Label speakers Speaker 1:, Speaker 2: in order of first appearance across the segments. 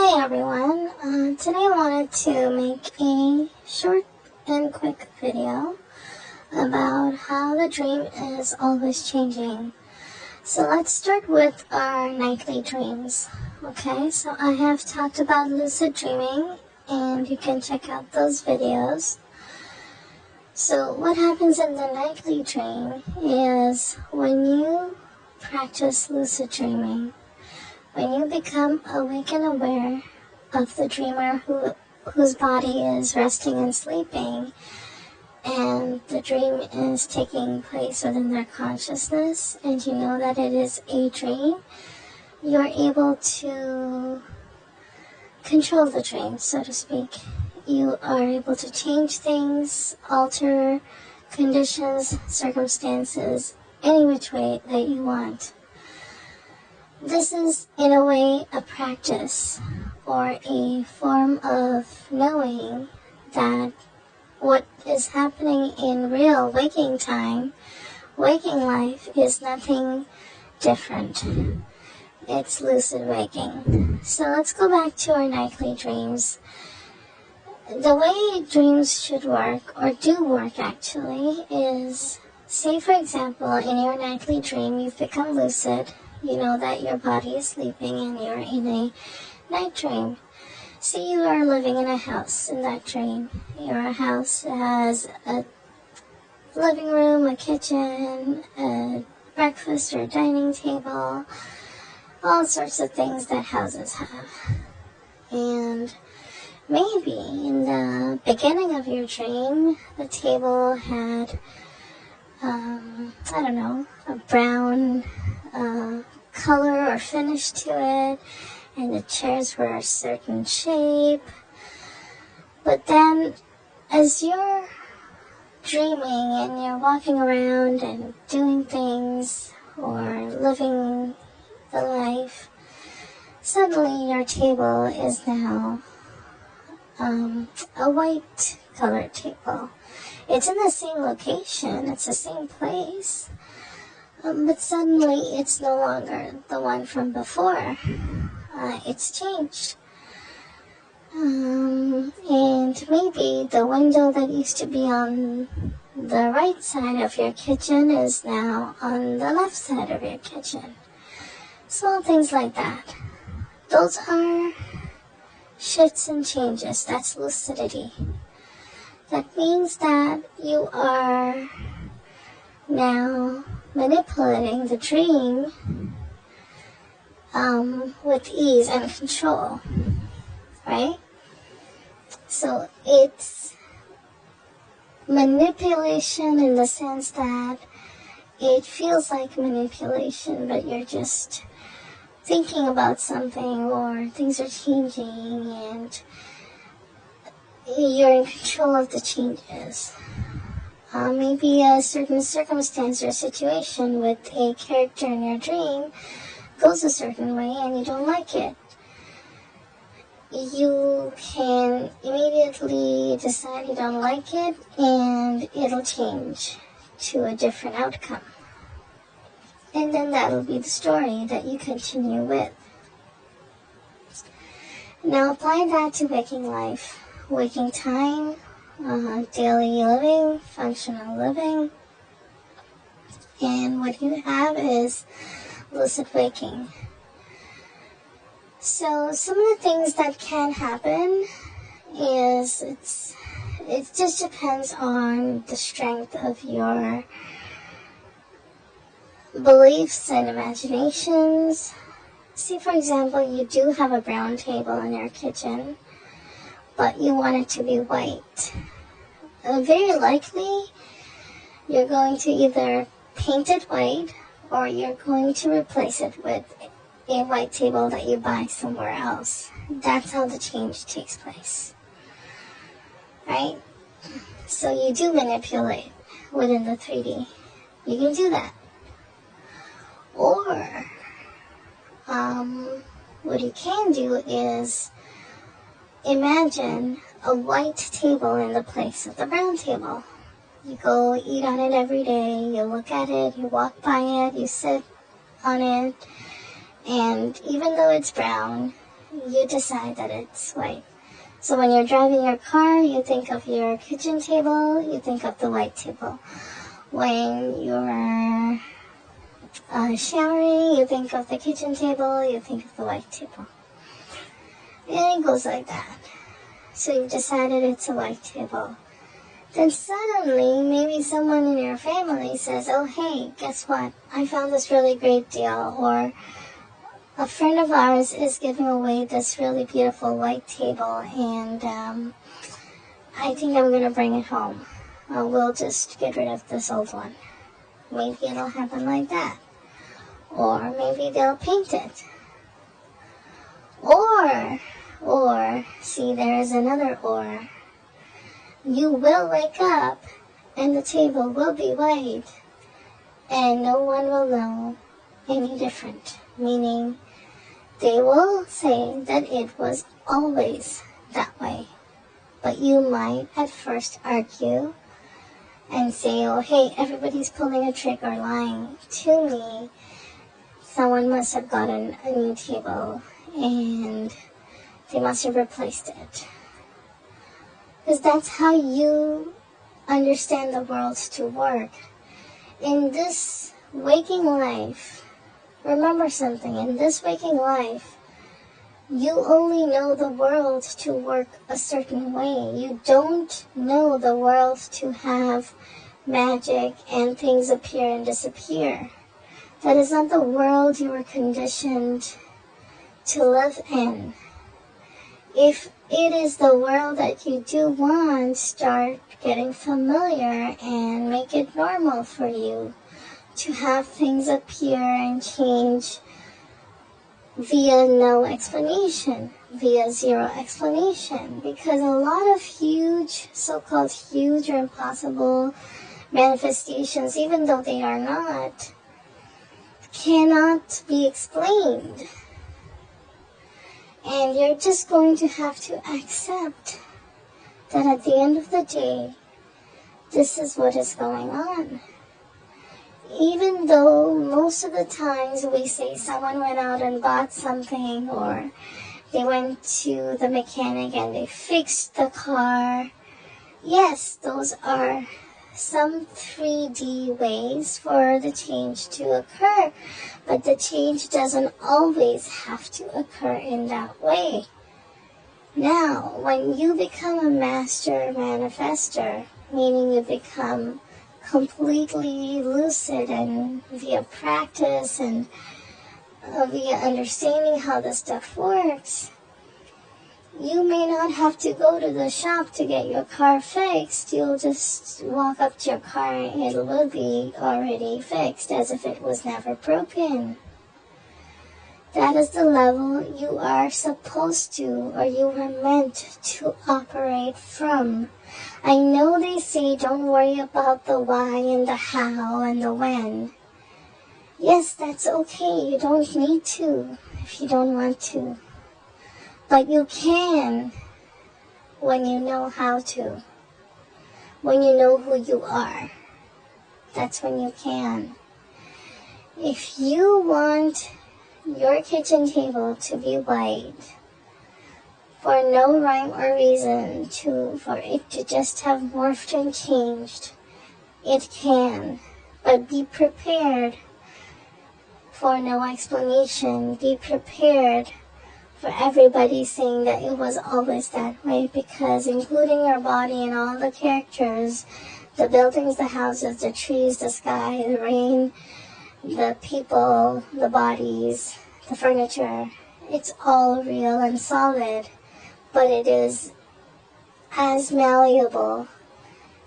Speaker 1: Hey everyone, today I wanted to make a short and quick video about how the dream is always changing. So let's start with our nightly dreams. Okay, so I have talked about lucid dreaming and you can check out those videos. So what happens in the nightly dream is when you practice lucid dreaming, when you become awake and aware of the dreamer whose body is resting and sleeping, and the dream is taking place within their consciousness, and you know that it is a dream, you're able to control the dream, so to speak. You are able to change things, alter conditions, circumstances, any which way that you want. This is, in a way, a practice or a form of knowing that what is happening in real waking time, waking life, is nothing different. It's lucid waking. So let's go back to our nightly dreams. The way dreams should work, or do work actually, is, say for example, in your nightly dream you've become lucid. You know that your body is sleeping and you're in a night dream. Say you are living in a house in that dream. Your house has a living room, a kitchen, a breakfast or dining table, all sorts of things that houses have. And maybe in the beginning of your dream, the table had, a brown color or finish to it, and the chairs were a certain shape. But then, as you're dreaming and you're walking around and doing things or living the life, suddenly your table is now a white colored table. It's in the same location, it's the same place, but suddenly it's no longer the one from before. It's changed. And maybe the window that used to be on the right side of your kitchen is now on the left side of your kitchen. Small things like that. Those are shifts and changes. That's lucidity. That means that you are now manipulating the dream with ease and control, right? So it's manipulation in the sense that it feels like manipulation, but you're just thinking about something or things are changing and you're in control of the changes. Maybe a certain circumstance or situation with a character in your dream goes a certain way and you don't like it. You can immediately decide you don't like it and it'll change to a different outcome. And then that'll be the story that you continue with. Now apply that to waking life, waking time, daily living, functional living, and what you have is lucid waking. So some of the things that can happen is it just depends on the strength of your beliefs and imaginations. See, for example, you do have a brown table in your kitchen, but you want it to be white. Very likely, you're going to either paint it white or you're going to replace it with a white table that you buy somewhere else. That's how the change takes place, right? So you do manipulate within the 3D. You can do that. Or, what you can do is imagine a white table in the place of the brown table. You go eat on it every day, you look at it, you walk by it, you sit on it, and even though it's brown, you decide that it's white. So when you're driving your car, you think of your kitchen table, you think of the white table. When you're showering, you think of the kitchen table, you think of the white table. And it goes like that. So you've decided it's a white table. Then suddenly, maybe someone in your family says, oh hey, guess what? I found this really great deal. Or a friend of ours is giving away this really beautiful white table, and I think I'm going to bring it home. We'll just get rid of this old one. Maybe it'll happen like that. Or maybe they'll paint it. Or, see, there is another or. You will wake up and the table will be white and no one will know any different. Meaning, they will say that it was always that way. But you might at first argue and say, oh hey, everybody's pulling a trick or lying to me. Someone must have gotten a new table and they must have replaced it. Because that's how you understand the world to work. In this waking life, remember something, in this waking life, you only know the world to work a certain way. You don't know the world to have magic and things appear and disappear. That is not the world you were conditioned to live in. If it is the world that you do want, start getting familiar and make it normal for you to have things appear and change via no explanation, via zero explanation. Because a lot of huge, so-called huge or impossible manifestations, even though they are not, cannot be explained. And you're just going to have to accept that at the end of the day, this is what is going on. Even though most of the times we say someone went out and bought something, or they went to the mechanic and they fixed the car. Yes, those are some 3D ways for the change to occur, but the change doesn't always have to occur in that way. Now, when you become a master manifester, meaning you become completely lucid and via practice and via understanding how the stuff works, you may not have to go to the shop to get your car fixed. You'll just walk up to your car and it will be already fixed as if it was never broken. That is the level you are supposed to, or you were meant to operate from. I know they say don't worry about the why and the how and the when. Yes, that's okay. You don't need to if you don't want to. But you can when you know how to. When you know who you are. That's when you can. If you want your kitchen table to be white for no rhyme or reason, for it to just have morphed and changed, it can. But be prepared for no explanation. Be prepared for everybody saying that it was always that way, because including your body and all the characters, the buildings, the houses, the trees, the sky, the rain, the people, the bodies, the furniture, it's all real and solid, but it is as malleable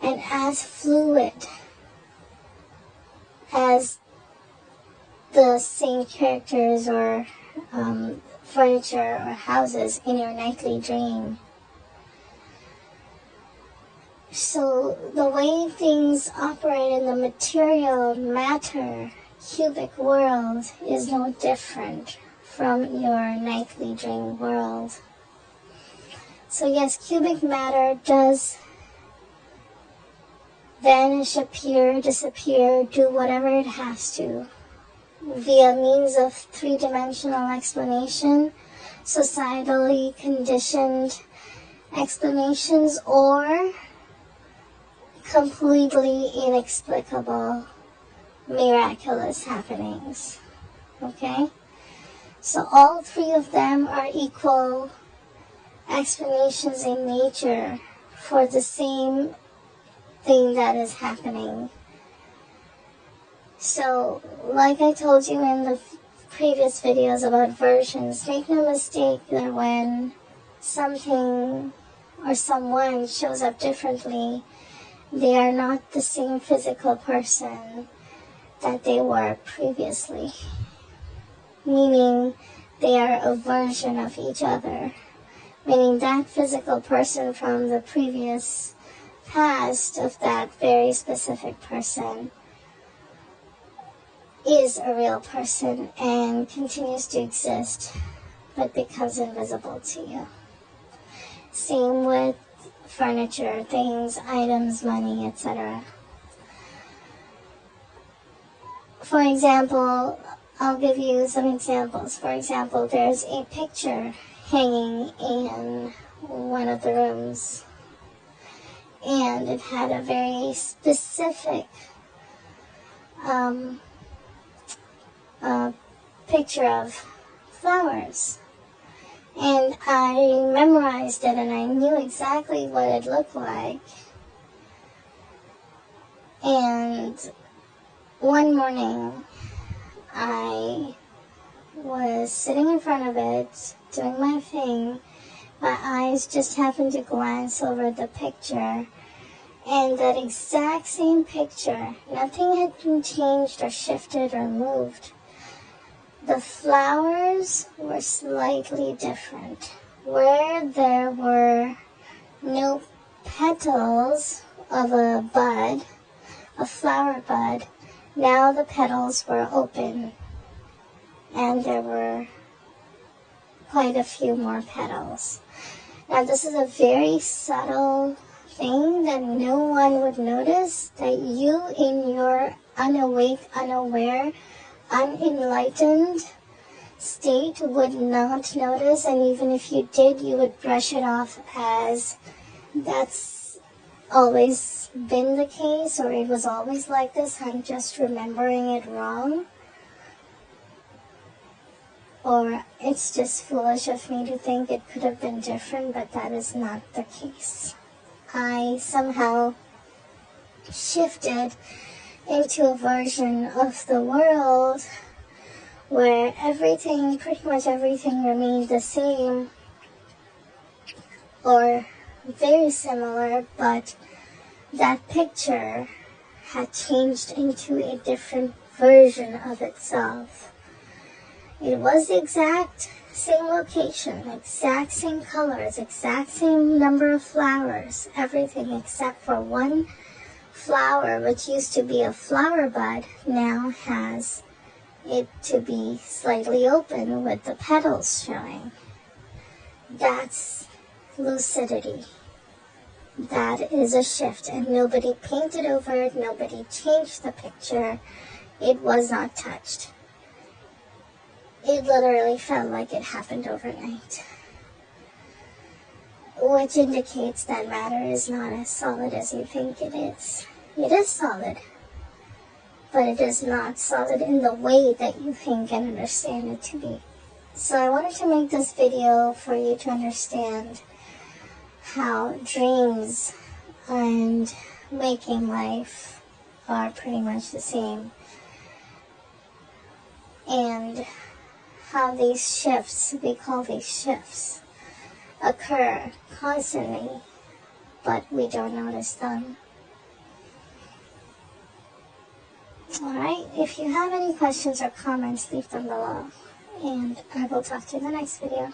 Speaker 1: and as fluid as the same characters or furniture or houses in your nightly dream. So the way things operate in the material matter cubic world is no different from your nightly dream world. So yes, cubic matter does vanish, appear, disappear, do whatever it has to via means of three-dimensional explanation, societally conditioned explanations or completely inexplicable, miraculous happenings. Okay? So all three of them are equal explanations in nature for the same thing that is happening. So, like I told you in the previous videos about versions, make no mistake that when something or someone shows up differently, they are not the same physical person that they were previously. Meaning, they are a version of each other. Meaning that physical person from the previous past of that very specific person is a real person and continues to exist, but becomes invisible to you. Same with furniture, things, items, money, etc. For example, I'll give you some examples. For example, there's a picture hanging in one of the rooms, and it had a very specific picture of flowers. And I memorized it and I knew exactly what it looked like. And one morning, I was sitting in front of it, doing my thing. My eyes just happened to glance over the picture. And that exact same picture, nothing had been changed or shifted or moved. The flowers were slightly different. Where there were no petals of a bud, a flower bud, now the petals were open and there were quite a few more petals. Now this is a very subtle thing that no one would notice, that you in your unawake, unaware, unenlightened state would not notice, and even if you did, you would brush it off as that's always been the case, or it was always like this, I'm just remembering it wrong, or it's just foolish of me to think it could have been different, but that is not the case. I somehow shifted into a version of the world where everything, pretty much everything, remained the same or very similar, but that picture had changed into a different version of itself. It was the exact same location, exact same colors, exact same number of flowers, everything except for one flower, which used to be a flower bud, now has it to be slightly open with the petals showing. That's lucidity. That is a shift, and nobody painted over it, nobody changed the picture. It was not touched. It literally felt like it happened overnight, which indicates that matter is not as solid as you think it is. It is solid, but it is not solid in the way that you think and understand it to be. So I wanted to make this video for you to understand how dreams and waking life are pretty much the same, and how these shifts, we call these shifts, occur constantly, but we don't notice them. Alright, if you have any questions or comments, leave them below, and I will talk to you in the next video.